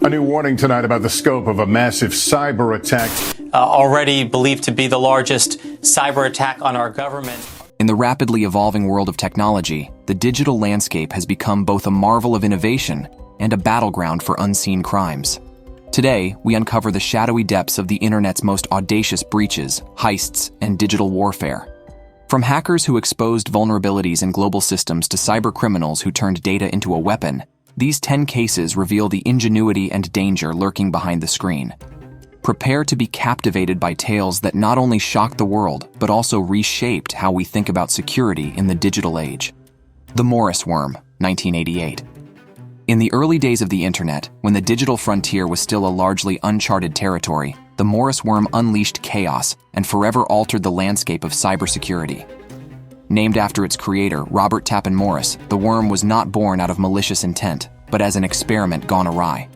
A new warning tonight about the scope of a massive cyber attack. Already believed to be the largest cyber attack on our government. In the rapidly evolving world of technology, the digital landscape has become both a marvel of innovation and a battleground for unseen crimes. Today, we uncover the shadowy depths of the internet's most audacious breaches, heists, and digital warfare. From hackers who exposed vulnerabilities in global systems to cybercriminals who turned data into a weapon, these 10 cases reveal the ingenuity and danger lurking behind the screen. Prepare to be captivated by tales that not only shocked the world, but also reshaped how we think about security in the digital age. The Morris Worm, 1988. In the early days of the internet, when the digital frontier was still a largely uncharted territory, the Morris Worm unleashed chaos and forever altered the landscape of cybersecurity. Named after its creator, Robert Tappan Morris, the worm was not born out of malicious intent, but as an experiment gone awry.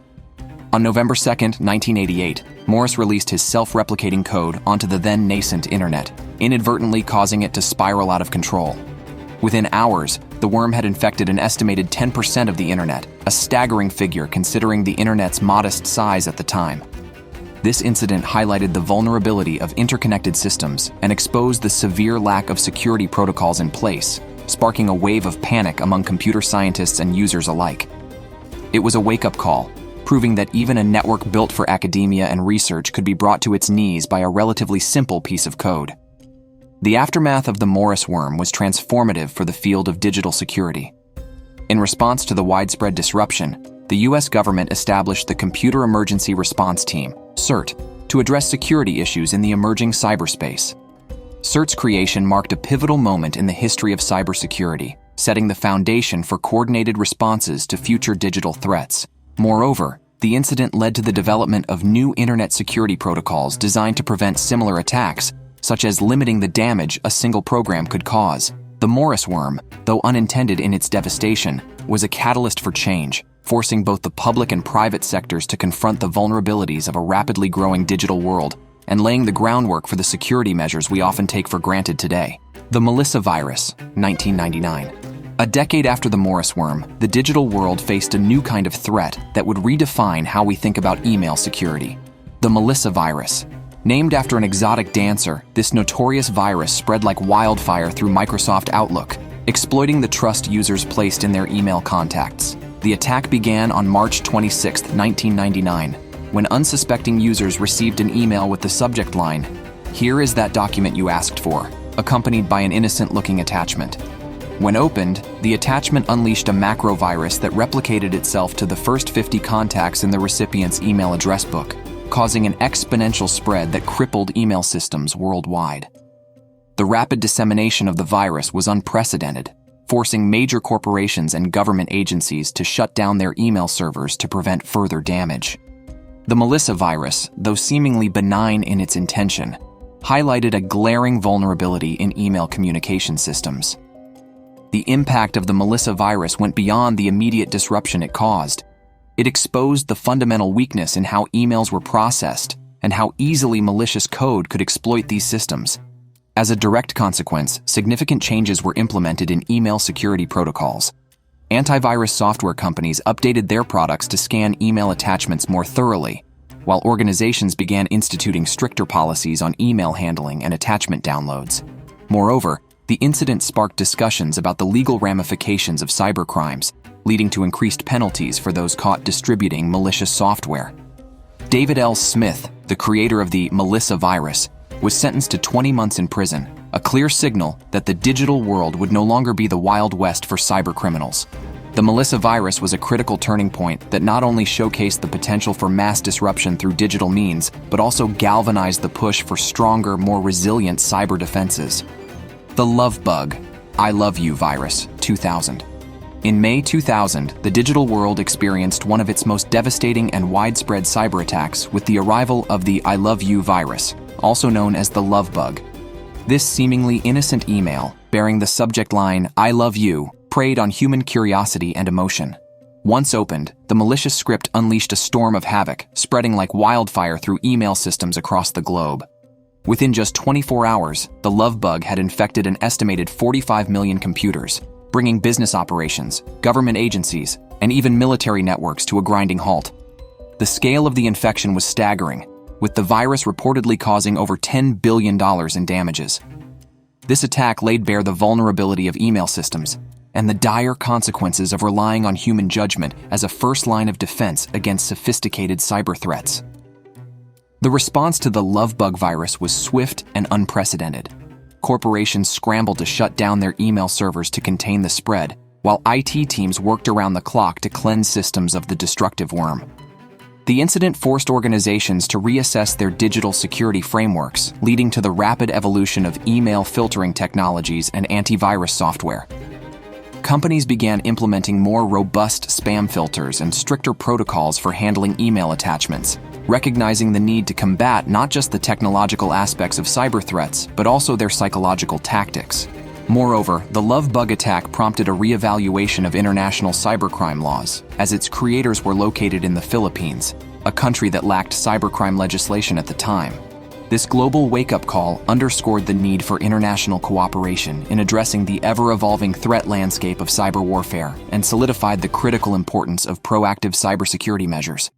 On November 2, 1988, Morris released his self-replicating code onto the then-nascent internet, inadvertently causing it to spiral out of control. Within hours, the worm had infected an estimated 10% of the internet, a staggering figure considering the internet's modest size at the time. This incident highlighted the vulnerability of interconnected systems and exposed the severe lack of security protocols in place, sparking a wave of panic among computer scientists and users alike. It was a wake-up call, proving that even a network built for academia and research could be brought to its knees by a relatively simple piece of code. The aftermath of the Morris Worm was transformative for the field of digital security. In response to the widespread disruption, the U.S. government established the Computer Emergency Response Team, CERT, to address security issues in the emerging cyberspace. CERT's creation marked a pivotal moment in the history of cybersecurity, setting the foundation for coordinated responses to future digital threats. Moreover, the incident led to the development of new internet security protocols designed to prevent similar attacks, such as limiting the damage a single program could cause. The Morris Worm, though unintended in its devastation, was a catalyst for change, forcing both the public and private sectors to confront the vulnerabilities of a rapidly growing digital world and laying the groundwork for the security measures we often take for granted today. The Melissa virus, 1999. A decade after the Morris Worm, the digital world faced a new kind of threat that would redefine how we think about email security. The Melissa virus. Named after an exotic dancer, this notorious virus spread like wildfire through Microsoft Outlook, exploiting the trust users placed in their email contacts. The attack began on March 26, 1999, when unsuspecting users received an email with the subject line, "Here is that document you asked for," accompanied by an innocent-looking attachment. When opened, the attachment unleashed a macro virus that replicated itself to the first 50 contacts in the recipient's email address book, causing an exponential spread that crippled email systems worldwide. The rapid dissemination of the virus was unprecedented, forcing major corporations and government agencies to shut down their email servers to prevent further damage. The Melissa virus, though seemingly benign in its intention, highlighted a glaring vulnerability in email communication systems. The impact of the Melissa virus went beyond the immediate disruption it caused. It exposed the fundamental weakness in how emails were processed and how easily malicious code could exploit these systems. As a direct consequence, significant changes were implemented in email security protocols. Antivirus software companies updated their products to scan email attachments more thoroughly, while organizations began instituting stricter policies on email handling and attachment downloads. Moreover, the incident sparked discussions about the legal ramifications of cybercrimes, leading to increased penalties for those caught distributing malicious software. David L. Smith, the creator of the Melissa virus, was sentenced to 20 months in prison, a clear signal that the digital world would no longer be the Wild West for cybercriminals. The Melissa virus was a critical turning point that not only showcased the potential for mass disruption through digital means, but also galvanized the push for stronger, more resilient cyber defenses. The Love Bug, I Love You virus, 2000. In May 2000, the digital world experienced one of its most devastating and widespread cyber attacks with the arrival of the I Love You virus, also known as the Love Bug. This seemingly innocent email, bearing the subject line, "I love you," preyed on human curiosity and emotion. Once opened, the malicious script unleashed a storm of havoc, spreading like wildfire through email systems across the globe. Within just 24 hours, the Love Bug had infected an estimated 45 million computers, bringing business operations, government agencies, and even military networks to a grinding halt. The scale of the infection was staggering, with the virus reportedly causing over $10 billion in damages. This attack laid bare the vulnerability of email systems and the dire consequences of relying on human judgment as a first line of defense against sophisticated cyber threats. The response to the lovebug virus was swift and unprecedented. Corporations scrambled to shut down their email servers to contain the spread, while IT teams worked around the clock to cleanse systems of the destructive worm. The incident forced organizations to reassess their digital security frameworks, leading to the rapid evolution of email filtering technologies and antivirus software. Companies began implementing more robust spam filters and stricter protocols for handling email attachments, recognizing the need to combat not just the technological aspects of cyber threats, but also their psychological tactics. Moreover, the lovebug attack prompted a reevaluation of international cybercrime laws, as its creators were located in the Philippines, a country that lacked cybercrime legislation at the time. This global wake-up call underscored the need for international cooperation in addressing the ever-evolving threat landscape of cyber warfare and solidified the critical importance of proactive cybersecurity measures.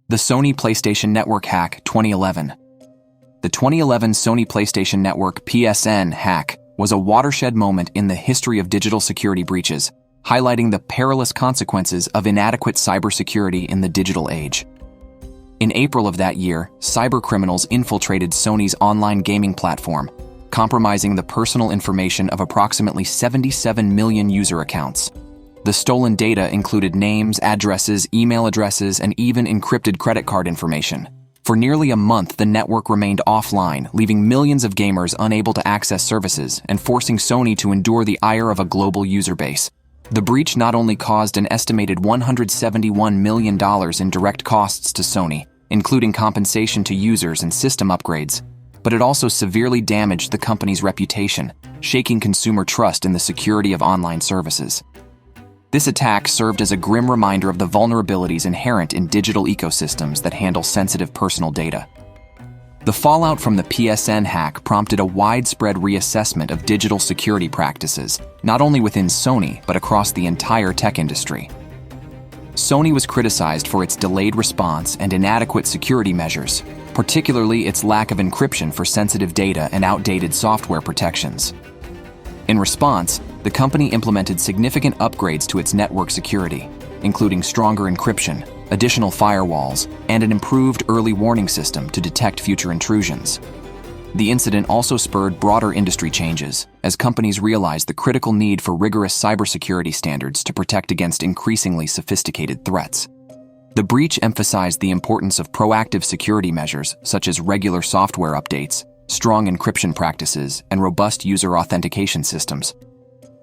The Sony PlayStation Network hack 2011. The 2011 Sony PlayStation Network (PSN) hack was a watershed moment in the history of digital security breaches, highlighting the perilous consequences of inadequate cybersecurity in the digital age. In April of that year, cybercriminals infiltrated Sony's online gaming platform, compromising the personal information of approximately 77 million user accounts. The stolen data included names, addresses, email addresses, and even encrypted credit card information. For nearly a month, the network remained offline, leaving millions of gamers unable to access services and forcing Sony to endure the ire of a global user base. The breach not only caused an estimated $171 million in direct costs to Sony, including compensation to users and system upgrades, but it also severely damaged the company's reputation, shaking consumer trust in the security of online services. This attack served as a grim reminder of the vulnerabilities inherent in digital ecosystems that handle sensitive personal data. The fallout from the PSN hack prompted a widespread reassessment of digital security practices, not only within Sony, but across the entire tech industry. Sony was criticized for its delayed response and inadequate security measures, particularly its lack of encryption for sensitive data and outdated software protections. In response, the company implemented significant upgrades to its network security, including stronger encryption, additional firewalls, and an improved early warning system to detect future intrusions. The incident also spurred broader industry changes, as companies realized the critical need for rigorous cybersecurity standards to protect against increasingly sophisticated threats. The breach emphasized the importance of proactive security measures such as regular software updates, strong encryption practices, and robust user authentication systems.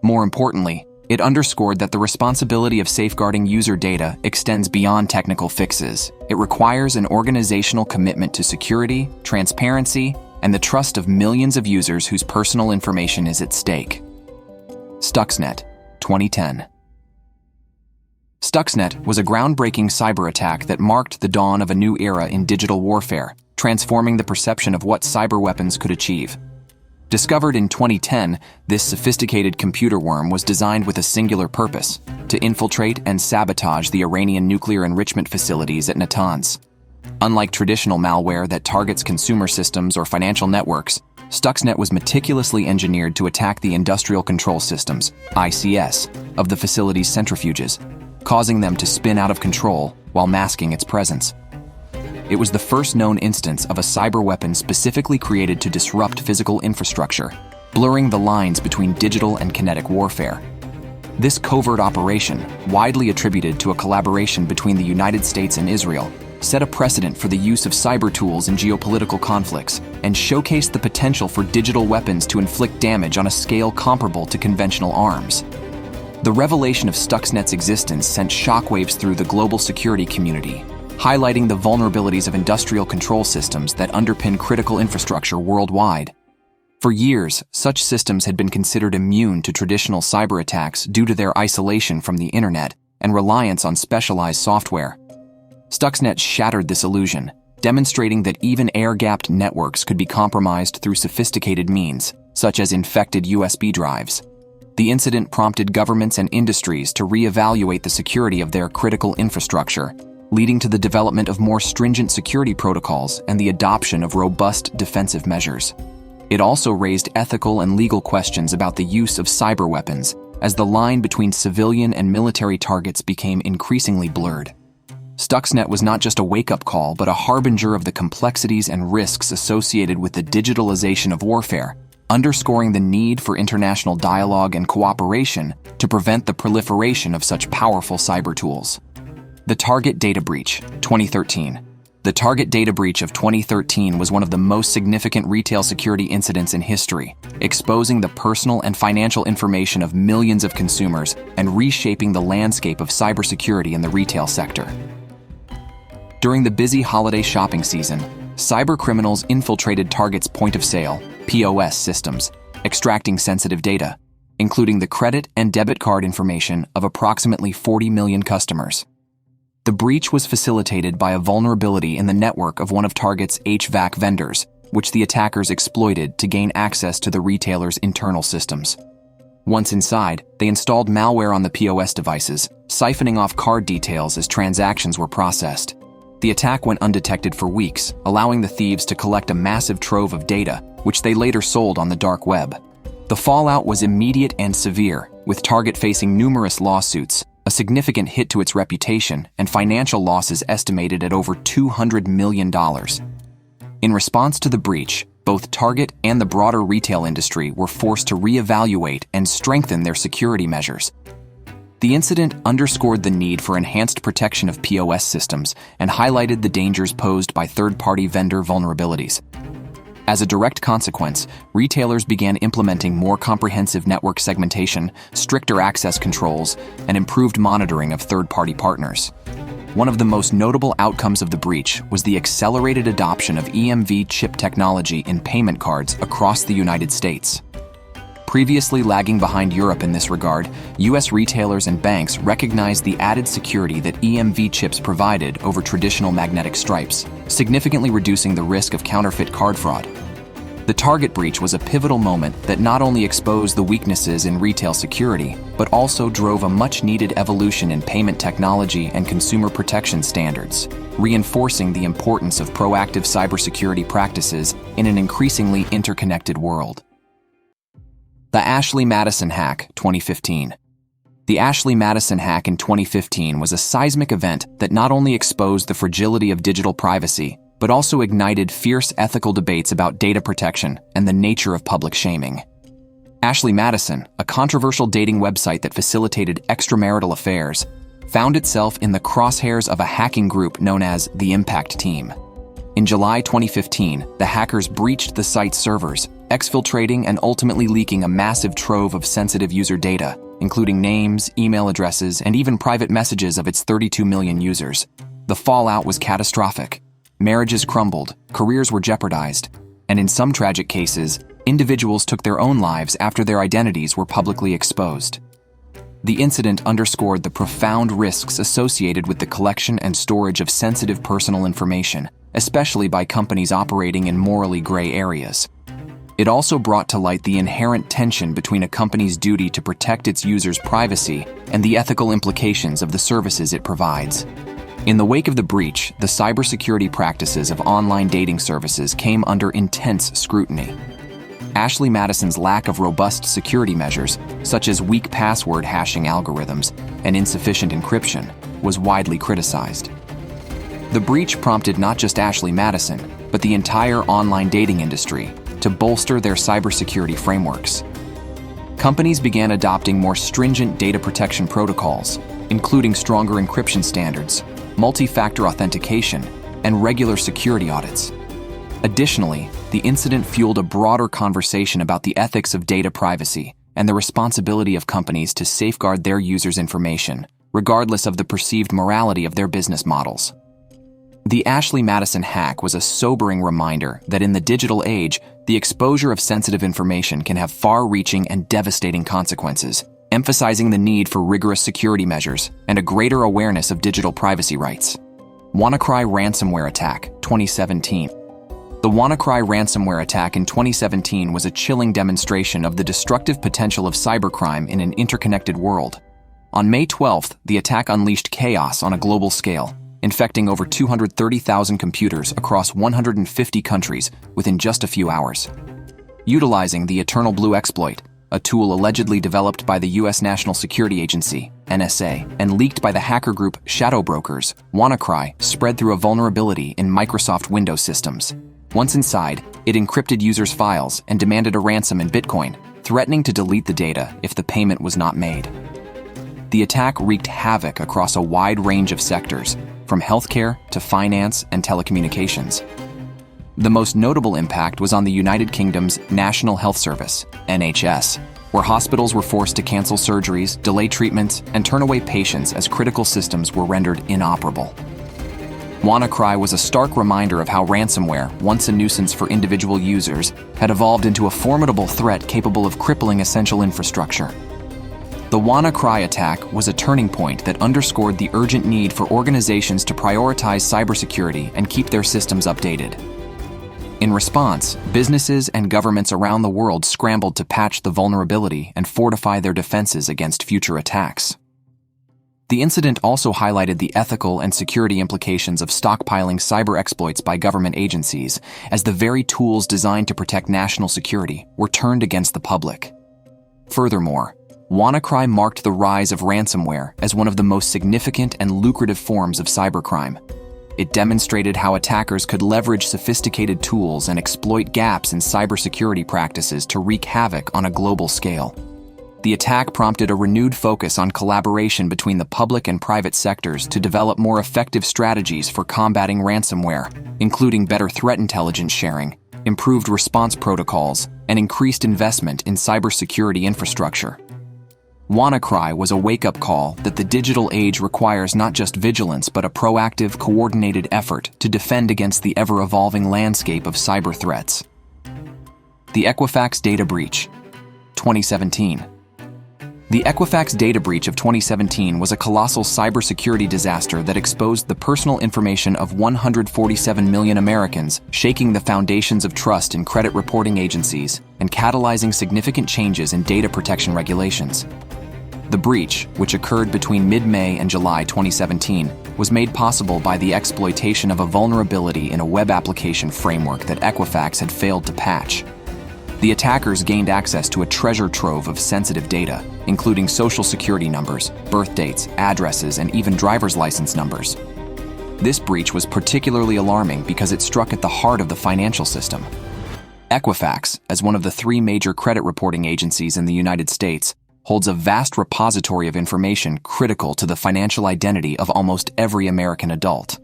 More importantly, it underscored that the responsibility of safeguarding user data extends beyond technical fixes. It requires an organizational commitment to security, transparency, and the trust of millions of users whose personal information is at stake. Stuxnet, 2010. Stuxnet was a groundbreaking cyber attack that marked the dawn of a new era in digital warfare, transforming the perception of what cyber weapons could achieve. Discovered in 2010, this sophisticated computer worm was designed with a singular purpose: to infiltrate and sabotage the Iranian nuclear enrichment facilities at Natanz. Unlike traditional malware that targets consumer systems or financial networks, Stuxnet was meticulously engineered to attack the industrial control systems, ICS, of the facility's centrifuges, causing them to spin out of control while masking its presence. It was the first known instance of a cyber weapon specifically created to disrupt physical infrastructure, blurring the lines between digital and kinetic warfare. This covert operation, widely attributed to a collaboration between the United States and Israel, set a precedent for the use of cyber tools in geopolitical conflicts and showcased the potential for digital weapons to inflict damage on a scale comparable to conventional arms. The revelation of Stuxnet's existence sent shockwaves through the global security community, highlighting the vulnerabilities of industrial control systems that underpin critical infrastructure worldwide. For years, such systems had been considered immune to traditional cyber attacks due to their isolation from the internet and reliance on specialized software. Stuxnet shattered this illusion, demonstrating that even air-gapped networks could be compromised through sophisticated means, such as infected USB drives. The incident prompted governments and industries to reevaluate the security of their critical infrastructure, leading to the development of more stringent security protocols and the adoption of robust defensive measures. It also raised ethical and legal questions about the use of cyber weapons, as the line between civilian and military targets became increasingly blurred. Stuxnet was not just a wake-up call, but a harbinger of the complexities and risks associated with the digitalization of warfare, underscoring the need for international dialogue and cooperation to prevent the proliferation of such powerful cyber tools. The Target Data Breach, 2013. The Target data breach of 2013 was one of the most significant retail security incidents in history, exposing the personal and financial information of millions of consumers and reshaping the landscape of cybersecurity in the retail sector. During the busy holiday shopping season, cybercriminals infiltrated Target's point-of-sale (POS) systems, extracting sensitive data, including the credit and debit card information of approximately 40 million customers. The breach was facilitated by a vulnerability in the network of one of Target's HVAC vendors, which the attackers exploited to gain access to the retailer's internal systems. Once inside, they installed malware on the POS devices, siphoning off card details as transactions were processed. The attack went undetected for weeks, allowing the thieves to collect a massive trove of data, which they later sold on the dark web. The fallout was immediate and severe, with Target facing numerous lawsuits, a significant hit to its reputation, and financial losses estimated at over $200 million. In response to the breach, both Target and the broader retail industry were forced to reevaluate and strengthen their security measures. The incident underscored the need for enhanced protection of POS systems and highlighted the dangers posed by third-party vendor vulnerabilities. As a direct consequence, retailers began implementing more comprehensive network segmentation, stricter access controls, and improved monitoring of third-party partners. One of the most notable outcomes of the breach was the accelerated adoption of EMV chip technology in payment cards across the United States. Previously lagging behind Europe in this regard, U.S. retailers and banks recognized the added security that EMV chips provided over traditional magnetic stripes, significantly reducing the risk of counterfeit card fraud. The Target breach was a pivotal moment that not only exposed the weaknesses in retail security, but also drove a much-needed evolution in payment technology and consumer protection standards, reinforcing the importance of proactive cybersecurity practices in an increasingly interconnected world. The Ashley Madison hack, 2015. The Ashley Madison hack in 2015 was a seismic event that not only exposed the fragility of digital privacy, but also ignited fierce ethical debates about data protection and the nature of public shaming. Ashley Madison, a controversial dating website that facilitated extramarital affairs, found itself in the crosshairs of a hacking group known as the Impact Team. In July 2015, the hackers breached the site's servers, exfiltrating and ultimately leaking a massive trove of sensitive user data, including names, email addresses, and even private messages of its 32 million users. The fallout was catastrophic. Marriages crumbled, careers were jeopardized, and in some tragic cases, individuals took their own lives after their identities were publicly exposed. The incident underscored the profound risks associated with the collection and storage of sensitive personal information, especially by companies operating in morally gray areas. It also brought to light the inherent tension between a company's duty to protect its users' privacy and the ethical implications of the services it provides. In the wake of the breach, the cybersecurity practices of online dating services came under intense scrutiny. Ashley Madison's lack of robust security measures, such as weak password hashing algorithms and insufficient encryption, was widely criticized. The breach prompted not just Ashley Madison, but the entire online dating industry to bolster their cybersecurity frameworks. Companies began adopting more stringent data protection protocols, including stronger encryption standards, multi-factor authentication, and regular security audits. Additionally, the incident fueled a broader conversation about the ethics of data privacy and the responsibility of companies to safeguard their users' information, regardless of the perceived morality of their business models. The Ashley Madison hack was a sobering reminder that in the digital age, the exposure of sensitive information can have far-reaching and devastating consequences, emphasizing the need for rigorous security measures and a greater awareness of digital privacy rights. WannaCry ransomware attack, 2017. The WannaCry ransomware attack in 2017 was a chilling demonstration of the destructive potential of cybercrime in an interconnected world. On May 12th, the attack unleashed chaos on a global scale, infecting over 230,000 computers across 150 countries within just a few hours. Utilizing the Eternal Blue exploit, a tool allegedly developed by the U.S. National Security Agency, NSA, and leaked by the hacker group Shadow Brokers, WannaCry spread through a vulnerability in Microsoft Windows systems. Once inside, it encrypted users' files and demanded a ransom in Bitcoin, threatening to delete the data if the payment was not made. The attack wreaked havoc across a wide range of sectors, from healthcare to finance and telecommunications. The most notable impact was on the United Kingdom's National Health Service, NHS, where hospitals were forced to cancel surgeries, delay treatments, and turn away patients as critical systems were rendered inoperable. WannaCry was a stark reminder of how ransomware, once a nuisance for individual users, had evolved into a formidable threat capable of crippling essential infrastructure. The WannaCry attack was a turning point that underscored the urgent need for organizations to prioritize cybersecurity and keep their systems updated. In response, businesses and governments around the world scrambled to patch the vulnerability and fortify their defenses against future attacks. The incident also highlighted the ethical and security implications of stockpiling cyber exploits by government agencies, as the very tools designed to protect national security were turned against the public. Furthermore, WannaCry marked the rise of ransomware as one of the most significant and lucrative forms of cybercrime. It demonstrated how attackers could leverage sophisticated tools and exploit gaps in cybersecurity practices to wreak havoc on a global scale. The attack prompted a renewed focus on collaboration between the public and private sectors to develop more effective strategies for combating ransomware, including better threat intelligence sharing, improved response protocols, and increased investment in cybersecurity infrastructure. WannaCry was a wake-up call that the digital age requires not just vigilance but a proactive, coordinated effort to defend against the ever-evolving landscape of cyber threats. The Equifax Data Breach, 2017. The Equifax data breach of 2017 was a colossal cybersecurity disaster that exposed the personal information of 147 million Americans, shaking the foundations of trust in credit reporting agencies and catalyzing significant changes in data protection regulations. The breach, which occurred between mid-May and July 2017, was made possible by the exploitation of a vulnerability in a web application framework that Equifax had failed to patch. The attackers gained access to a treasure trove of sensitive data, including social security numbers, birth dates, addresses, and even driver's license numbers. This breach was particularly alarming because it struck at the heart of the financial system. Equifax, as one of the 3 major credit reporting agencies in the United States, holds a vast repository of information critical to the financial identity of almost every American adult.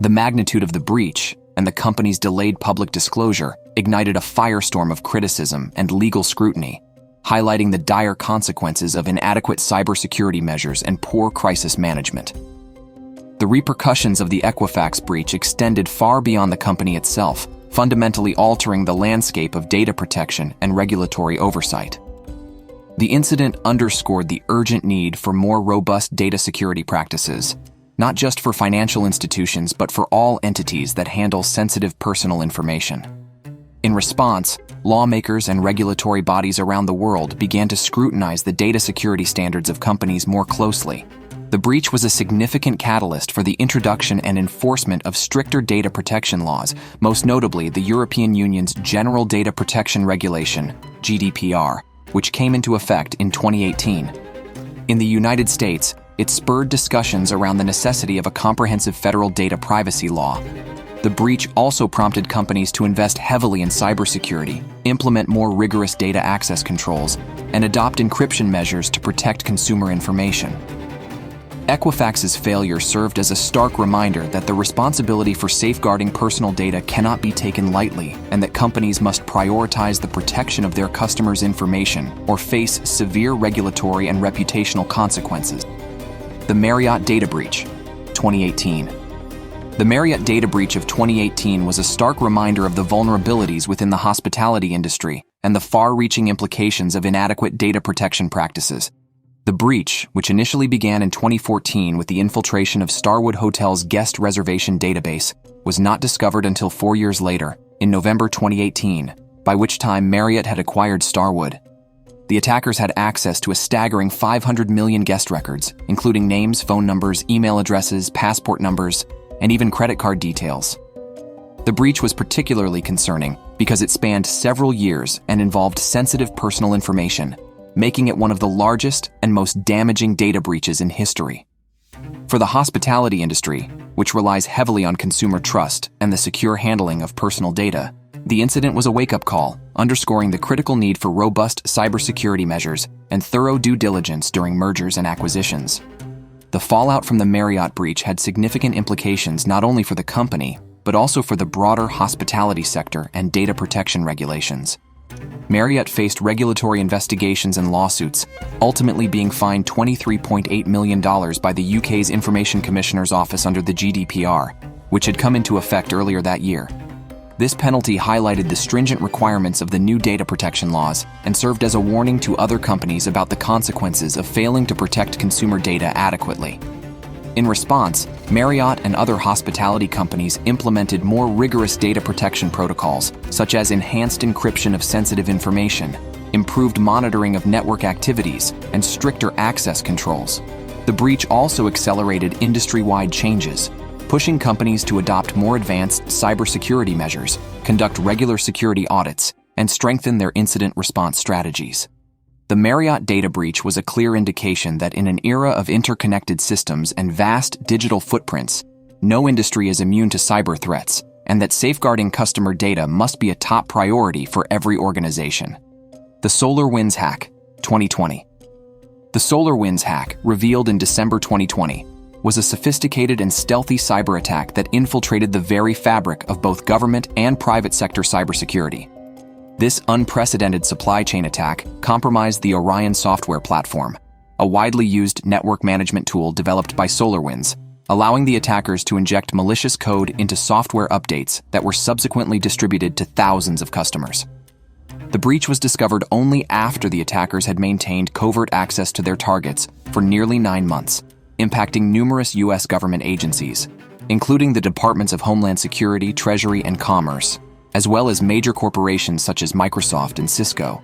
The magnitude of the breach and the company's delayed public disclosure ignited a firestorm of criticism and legal scrutiny, highlighting the dire consequences of inadequate cybersecurity measures and poor crisis management. The repercussions of the Equifax breach extended far beyond the company itself, fundamentally altering the landscape of data protection and regulatory oversight. The incident underscored the urgent need for more robust data security practices, not just for financial institutions but for all entities that handle sensitive personal information. In response, lawmakers and regulatory bodies around the world began to scrutinize the data security standards of companies more closely. The breach was a significant catalyst for the introduction and enforcement of stricter data protection laws, most notably the European Union's General Data Protection Regulation, GDPR, which came into effect in 2018. In the United States, it spurred discussions around the necessity of a comprehensive federal data privacy law. The breach also prompted companies to invest heavily in cybersecurity, implement more rigorous data access controls, and adopt encryption measures to protect consumer information. Equifax's failure served as a stark reminder that the responsibility for safeguarding personal data cannot be taken lightly, and that companies must prioritize the protection of their customers' information or face severe regulatory and reputational consequences. The Marriott Data Breach, 2018. The Marriott data breach of 2018 was a stark reminder of the vulnerabilities within the hospitality industry and the far-reaching implications of inadequate data protection practices. The breach, which initially began in 2014 with the infiltration of Starwood Hotel's guest reservation database, was not discovered until 4 years later, in November 2018, by which time Marriott had acquired Starwood. The attackers had access to a staggering 500 million guest records, including names, phone numbers, email addresses, passport numbers, and even credit card details. The breach was particularly concerning because it spanned several years and involved sensitive personal information, making it one of the largest and most damaging data breaches in history. For the hospitality industry, which relies heavily on consumer trust and the secure handling of personal data, the incident was a wake-up call, underscoring the critical need for robust cybersecurity measures and thorough due diligence during mergers and acquisitions. The fallout from the Marriott breach had significant implications not only for the company, but also for the broader hospitality sector and data protection regulations. Marriott faced regulatory investigations and lawsuits, ultimately being fined $23.8 million by the UK's Information Commissioner's Office under the GDPR, which had come into effect earlier that year. This penalty highlighted the stringent requirements of the new data protection laws and served as a warning to other companies about the consequences of failing to protect consumer data adequately. In response, Marriott and other hospitality companies implemented more rigorous data protection protocols, such as enhanced encryption of sensitive information, improved monitoring of network activities, and stricter access controls. The breach also accelerated industry-wide changes, pushing companies to adopt more advanced cybersecurity measures, conduct regular security audits, and strengthen their incident response strategies. The Marriott data breach was a clear indication that in an era of interconnected systems and vast digital footprints, no industry is immune to cyber threats, and that safeguarding customer data must be a top priority for every organization. The SolarWinds hack, 2020. The SolarWinds hack, revealed in December 2020, was a sophisticated and stealthy cyber attack that infiltrated the very fabric of both government and private sector cybersecurity. This unprecedented supply chain attack compromised the Orion software platform, a widely used network management tool developed by SolarWinds, allowing the attackers to inject malicious code into software updates that were subsequently distributed to thousands of customers. The breach was discovered only after the attackers had maintained covert access to their targets for nearly 9 months, impacting numerous U.S. government agencies, including the Departments of Homeland Security, Treasury, and Commerce, as well as major corporations such as Microsoft and Cisco.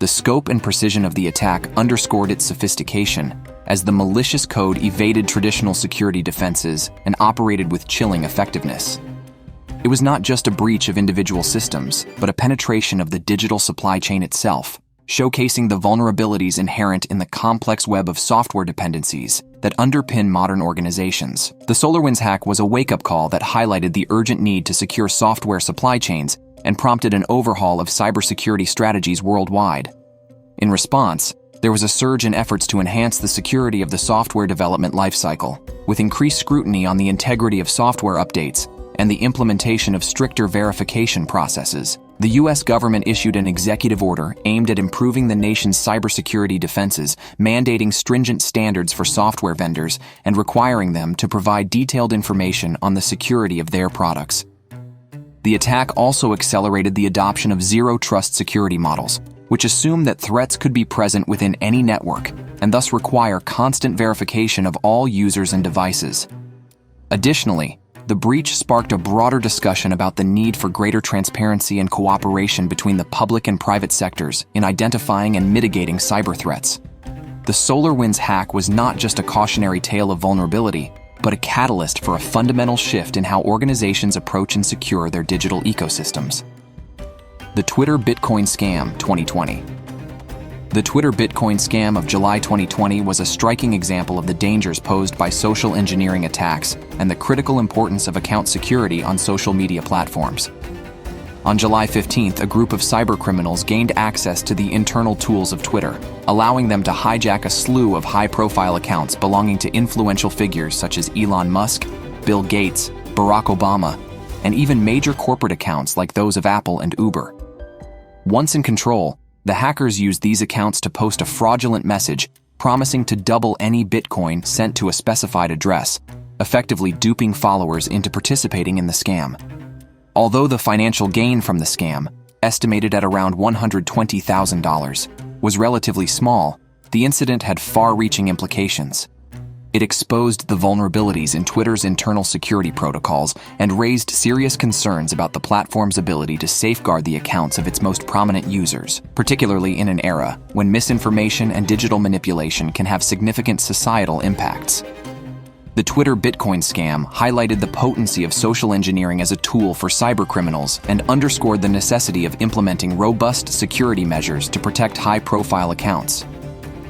The scope and precision of the attack underscored its sophistication, as the malicious code evaded traditional security defenses and operated with chilling effectiveness. It was not just a breach of individual systems, but a penetration of the digital supply chain itself, showcasing the vulnerabilities inherent in the complex web of software dependencies that underpin modern organizations. The SolarWinds hack was a wake-up call that highlighted the urgent need to secure software supply chains and prompted an overhaul of cybersecurity strategies worldwide. In response, there was a surge in efforts to enhance the security of the software development lifecycle, with increased scrutiny on the integrity of software updates and the implementation of stricter verification processes. The U.S. government issued an executive order aimed at improving the nation's cybersecurity defenses, mandating stringent standards for software vendors and requiring them to provide detailed information on the security of their products. The attack also accelerated the adoption of zero-trust security models, which assume that threats could be present within any network and thus require constant verification of all users and devices. Additionally, the breach sparked a broader discussion about the need for greater transparency and cooperation between the public and private sectors in identifying and mitigating cyber threats. The SolarWinds hack was not just a cautionary tale of vulnerability, but a catalyst for a fundamental shift in how organizations approach and secure their digital ecosystems. The Twitter Bitcoin Scam 2020. The Twitter Bitcoin scam of July 2020 was a striking example of the dangers posed by social engineering attacks and the critical importance of account security on social media platforms. On July 15th, a group of cybercriminals gained access to the internal tools of Twitter, allowing them to hijack a slew of high-profile accounts belonging to influential figures such as Elon Musk, Bill Gates, Barack Obama, and even major corporate accounts like those of Apple and Uber. Once in control, the hackers used these accounts to post a fraudulent message promising to double any Bitcoin sent to a specified address, effectively duping followers into participating in the scam. Although the financial gain from the scam, estimated at around $120,000, was relatively small, the incident had far-reaching implications. It exposed the vulnerabilities in Twitter's internal security protocols and raised serious concerns about the platform's ability to safeguard the accounts of its most prominent users, particularly in an era when misinformation and digital manipulation can have significant societal impacts. The Twitter Bitcoin scam highlighted the potency of social engineering as a tool for cybercriminals and underscored the necessity of implementing robust security measures to protect high-profile accounts.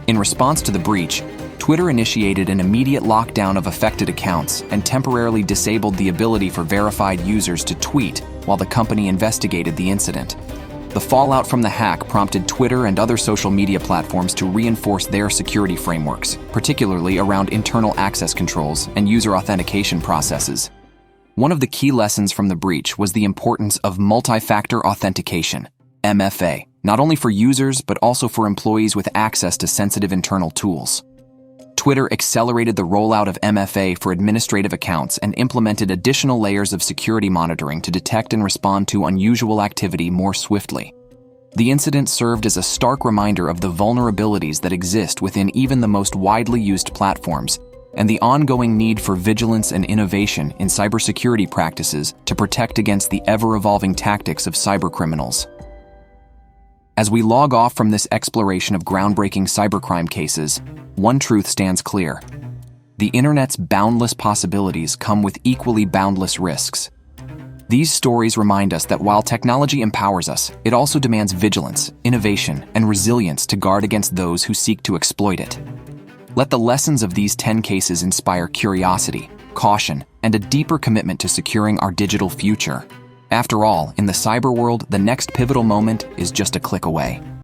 In response to the breach, Twitter initiated an immediate lockdown of affected accounts and temporarily disabled the ability for verified users to tweet while the company investigated the incident. The fallout from the hack prompted Twitter and other social media platforms to reinforce their security frameworks, particularly around internal access controls and user authentication processes. One of the key lessons from the breach was the importance of multi-factor authentication, MFA, not only for users but also for employees with access to sensitive internal tools. Twitter accelerated the rollout of MFA for administrative accounts and implemented additional layers of security monitoring to detect and respond to unusual activity more swiftly. The incident served as a stark reminder of the vulnerabilities that exist within even the most widely used platforms and the ongoing need for vigilance and innovation in cybersecurity practices to protect against the ever-evolving tactics of cybercriminals. As we log off from this exploration of groundbreaking cybercrime cases, one truth stands clear. The internet's boundless possibilities come with equally boundless risks. These stories remind us that while technology empowers us, it also demands vigilance, innovation, and resilience to guard against those who seek to exploit it. Let the lessons of these 10 cases inspire curiosity, caution, and a deeper commitment to securing our digital future. After all, in the cyber world, the next pivotal moment is just a click away.